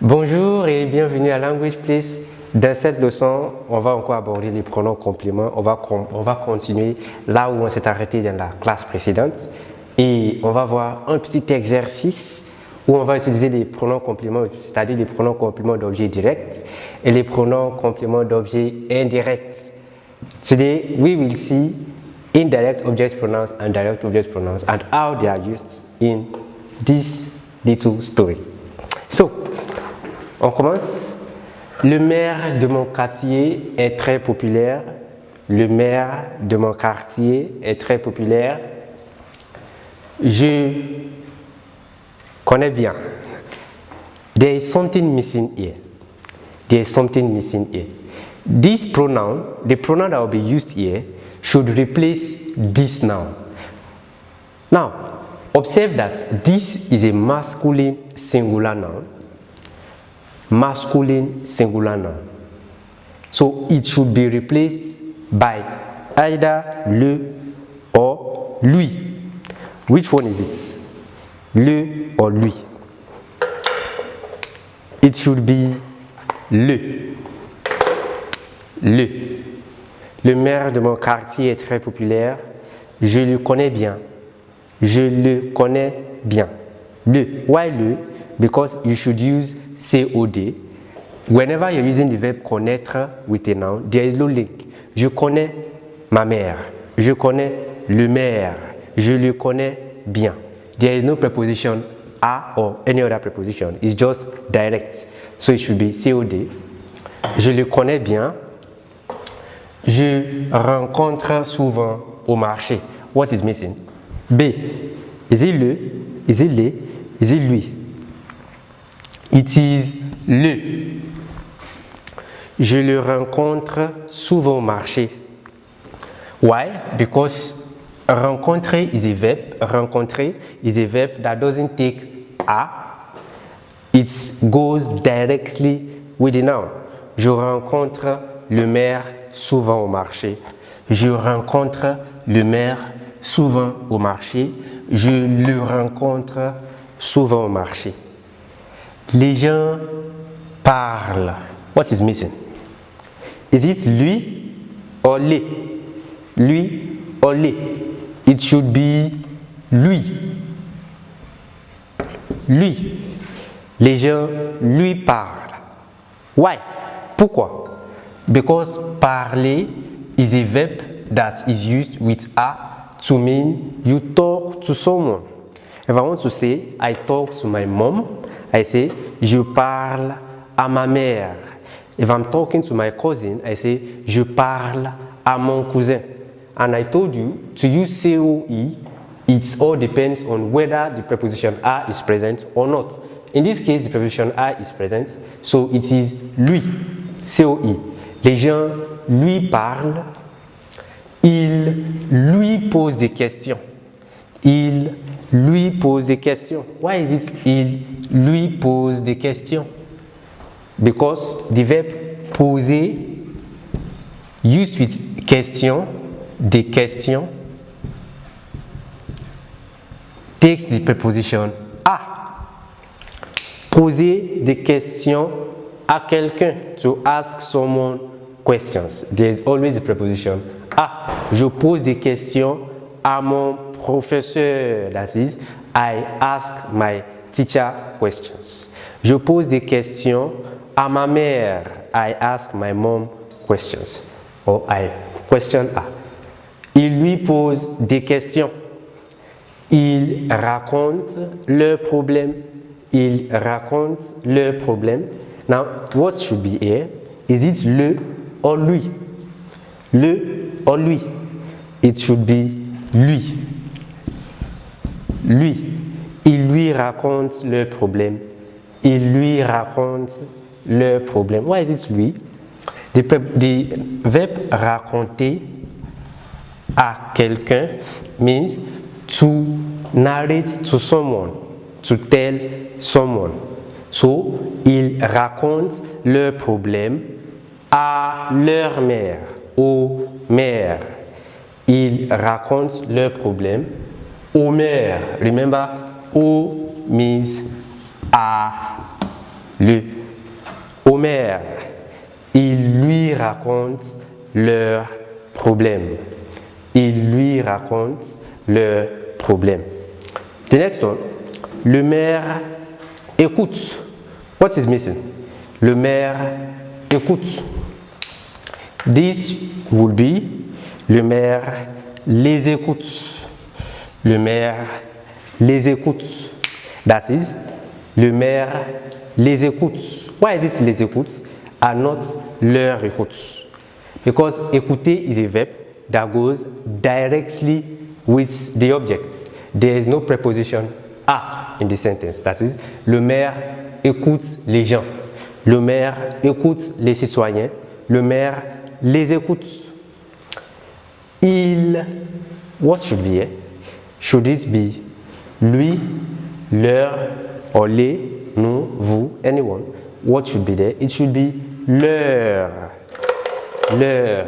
Bonjour et bienvenue à Language Place. Dans cette leçon, on va encore aborder les pronoms compléments. On va continuer là où on s'est arrêté dans la classe précédente. Et on va voir un petit exercice où on va utiliser les pronoms compléments, c'est-à-dire les pronoms compléments d'objet direct et les pronoms compléments d'objet indirect. Today, we will see indirect object pronouns and direct object pronouns and how they are used in this little story. So, on commence. Le maire de mon quartier est très populaire. Le maire de mon quartier est très populaire. Je connais bien. There is something missing here. There is something missing here. This pronoun, the pronoun that will be used here, should replace this noun. Now, observe that this is a masculine singular noun. Masculine singular noun. So it should be replaced by either le or lui. Which one is it? Le or lui? It should be le. Le. Le maire de mon quartier est très populaire. Je le connais bien. Je le connais bien. Le. Why le? Because you should use COD. Whenever you're using the verb connaître with a noun, there is no link. Je connais ma mère. Je connais le maire. Je le connais bien. There is no preposition a or any other preposition. It's just direct. So it should be COD. Je le connais bien. Je rencontre souvent au marché. What is missing? B. Is it le? Is it les? Is it lui? It is le. Je le rencontre souvent au marché. Why? Because rencontrer is a verb. Rencontrer is a verb that doesn't take a. It goes directly with the noun. Je rencontre le maire souvent au marché. Je rencontre le maire souvent au marché. Je le rencontre souvent au marché. Les gens parlent. What is missing? Is it lui or les? Lui or les? It should be lui. Lui. Les gens lui parlent. Why? Pourquoi? Because parler is a verb that is used with a to mean you talk to someone. If I want to say I talk to my mom, I say je parle à ma mère. If I'm talking to my cousin, I say je parle à mon cousin. And I told you to use COE, it all depends on whether the preposition a is present or not. In this case, the preposition a is present, so it is lui, COE. Les gens lui parlent, il lui pose des questions. Il lui pose des questions. Why is this il lui pose des questions? Because the verb poser used with question, des questions, takes the preposition a. Poser des questions à quelqu'un, to ask someone questions. There is always the preposition a. Je pose des questions à mon professeur. That is, I ask my teacher questions. Je pose des questions à ma mère. I ask my mom questions. Or I question her. Il lui pose des questions. Il raconte le problème. Il raconte le problème. Now, what should be here? Is it le or lui? Le or lui? It should be lui. Lui. Il lui raconte le problème. Il lui raconte le problème. Why is it lui? The verb raconter à quelqu'un means to narrate to someone, to tell someone. So, il raconte le problème à leur mère, aux mères. Il raconte le problème aux mères. Remember, au means à Le Homer, il lui raconte leurs problèmes. Il lui raconte leurs problèmes. The next one, le maire écoute. What is missing? Le maire écoute. This will be le maire les écoute. Le maire les écoute. That is, le maire les écoute. Why is it les écoute and not leur écoute? Because écouter is a verb that goes directly with the object. There is no preposition à in the sentence. That is, le maire écoute les gens. Le maire écoute les citoyens. Le maire les écoute. Il, what should be here? Should it be lui, leur, or les, nous, vous, anyone? What should be there? It should be leur. Leur.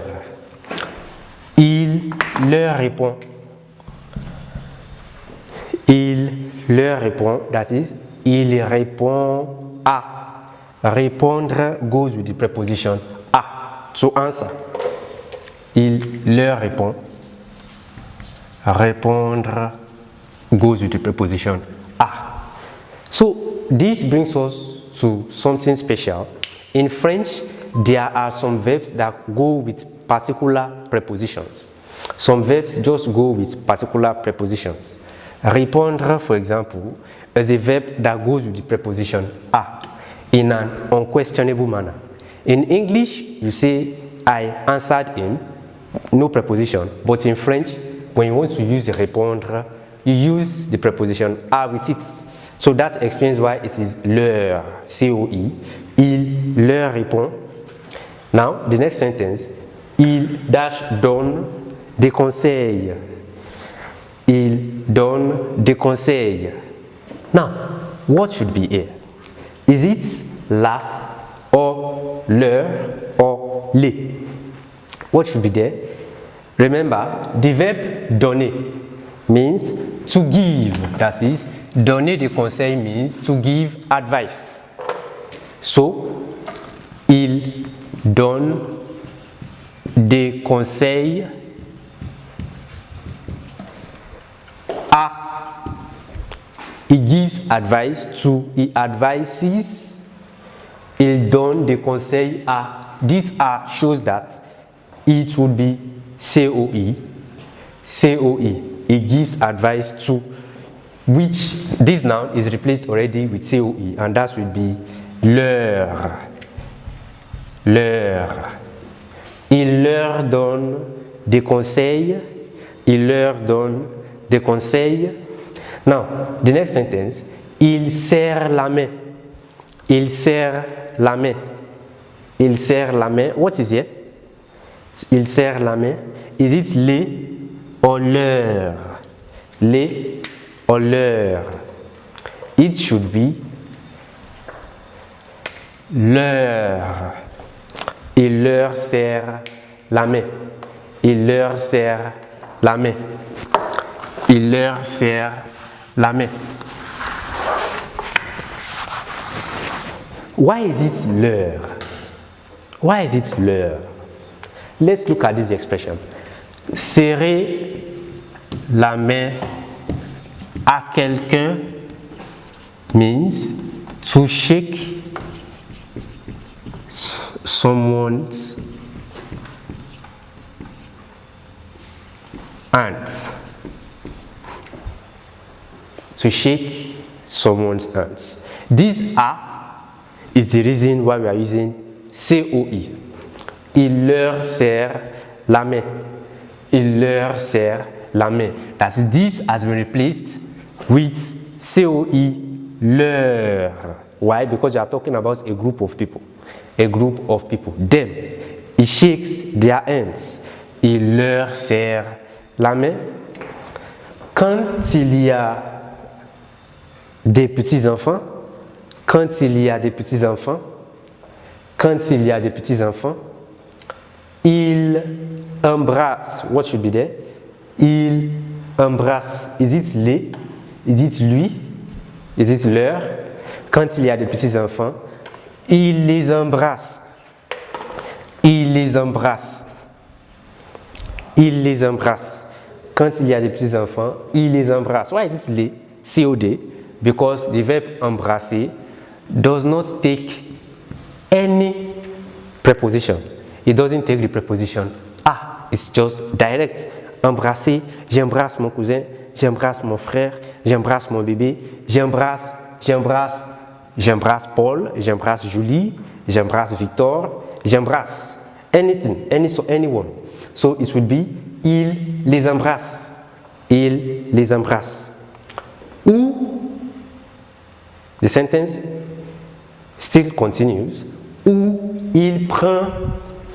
Il leur répond. Il leur répond. That is, il répond à. Répondre goes with the preposition à. To answer. Il leur répond. Répondre goes with the preposition à. So this brings us to something special. In French, there are some verbs that go with particular prepositions. Some verbs just go with particular prepositions. Répondre, for example, is a verb that goes with the preposition à in an unquestionable manner. In English, you say, I answered him, no preposition. But in French, when you want to use répondre, you use the preposition à with it. So that explains why it is leur, C-O-I. Il leur répond. Now, the next sentence, il donne des conseils. Il donne des conseils. Now, what should be here? Is it la or leur or les? What should be there? Remember, the verb donner means to give. That is, donner des conseils means to give advice. So, il donne des conseils à. He gives advice to, he advises, il donne des conseils à. This are shows that it would be COE. COE. He gives advice to, which this noun is replaced already with COE, and that will be leur. Leur. Il leur donne des conseils. Il leur donne des conseils. Now, the next sentence, il serre la main. Il serre la main. Il serre la main. What is it? Il serre la main. Is it les or leur? Les or leur? It should be leur. Il leur serre la main. Il leur serre la main. Il leur serre la main. Why is it leur? Why is it leur? Let's look at this expression. Serrer la main à quelqu'un means to shake someone's hands. To shake someone's hands. This a is the reason why we are using COE. Il leur serre la main. Il leur serre la main. That this has been replaced with COE leur. Why? Because we are talking about a group of people. A group of people. Them. He shakes their hands. Il leur serre la main. Quand il y a des petits-enfants, quand il y a des petits-enfants, quand il y a des petits-enfants, il embrasse. What should be there? Il embrasse. Is it les? Is it lui? Is it leur? Quand il y a des petits-enfants, Il les embrasse. Il les embrasse. Il les embrasse. Quand il y a des petits enfants, il les embrasse. Why is this les? COD. Because the verb embrasser does not take any preposition. It doesn't take the preposition a. It's just direct. Embrasser, j'embrasse mon cousin, j'embrasse mon frère, j'embrasse mon bébé, j'embrasse Paul, j'embrasse Julie, j'embrasse Victor, j'embrasse anything, anyone. So it would be il les embrasse. Il les embrasse. Ou the sentence still continues. Ou il prend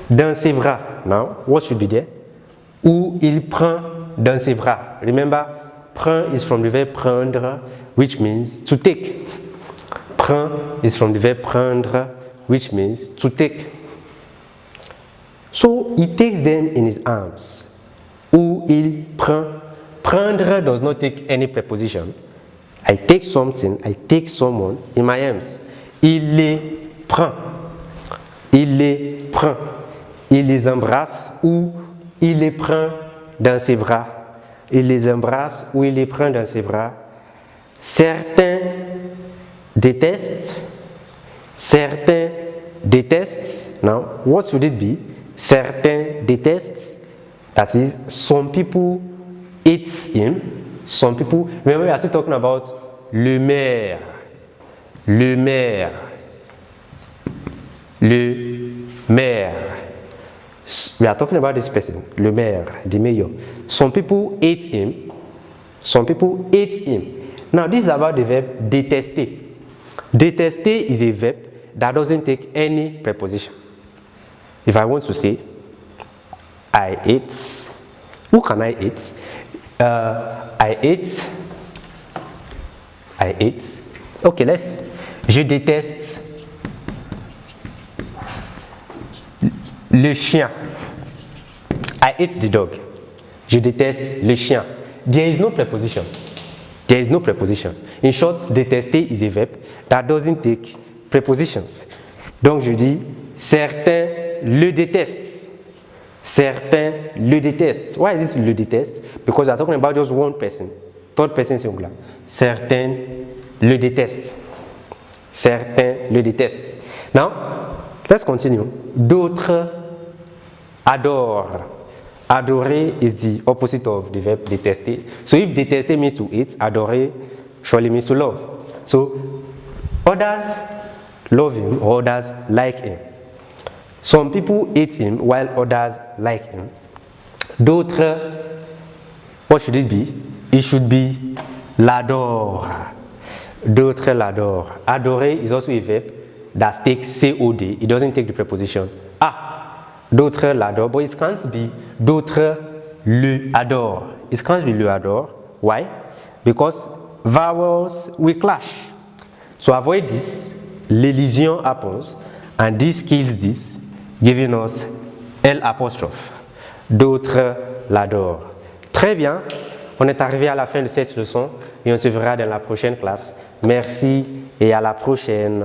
dans ses bras. Now, what should be there? Ou il prend dans ses bras. Remember, prend is from the verb prendre, which means to take. Prend is from the verb prendre, which means to take. So he takes them in his arms. Ou il prend. Prendre does not take any preposition. I take something, I take someone in my arms. Il les prend. Il les prend. Il les embrasse ou il les prend dans ses bras. Il les embrasse ou il les prend dans ses bras. Certains détestent. Certains détestent. Now, what should it be? Certains détestent. That is, some people hate him. Some people, remember we are still talking about le maire. Le maire. Le maire. We are talking about this person, le maire, the mayor. Some people hate him. Some people hate him. Now, this is about the verb détester. Détester is a verb that doesn't take any preposition. If I want to say, I hate, who can I hate? I hate. Okay, je déteste le chien. I hate the dog. Je déteste le chien. There is no preposition. There is no preposition. In short, détester is a verb that doesn't take prepositions. Donc je dis, certains le détestent. Certains le détestent. Why is this le déteste? Because we are talking about just one person. Third person singular. Certains le détestent. Certains le détestent. Now, let's continue. D'autres adorent. Adorer is the opposite of the verb détester. So if détester means to hate, adorer surely means to love. So others love him or others like him. Some people hate him while others like him. D'autres, what should it be? It should be l'adore. D'autres l'adore. Adorer is also a verb that takes COD. It doesn't take the preposition a. D'autres l'adore, but it can't be d'autres le adore. It can't be le adore. Why? Because vowels will clash. So avoid this. L'elision happens, and this kills this, giving us L apostrophe. D'autres l'adorent. Très bien. On est arrivé à la fin de cette leçon et on se verra dans la prochaine classe. Merci et à la prochaine.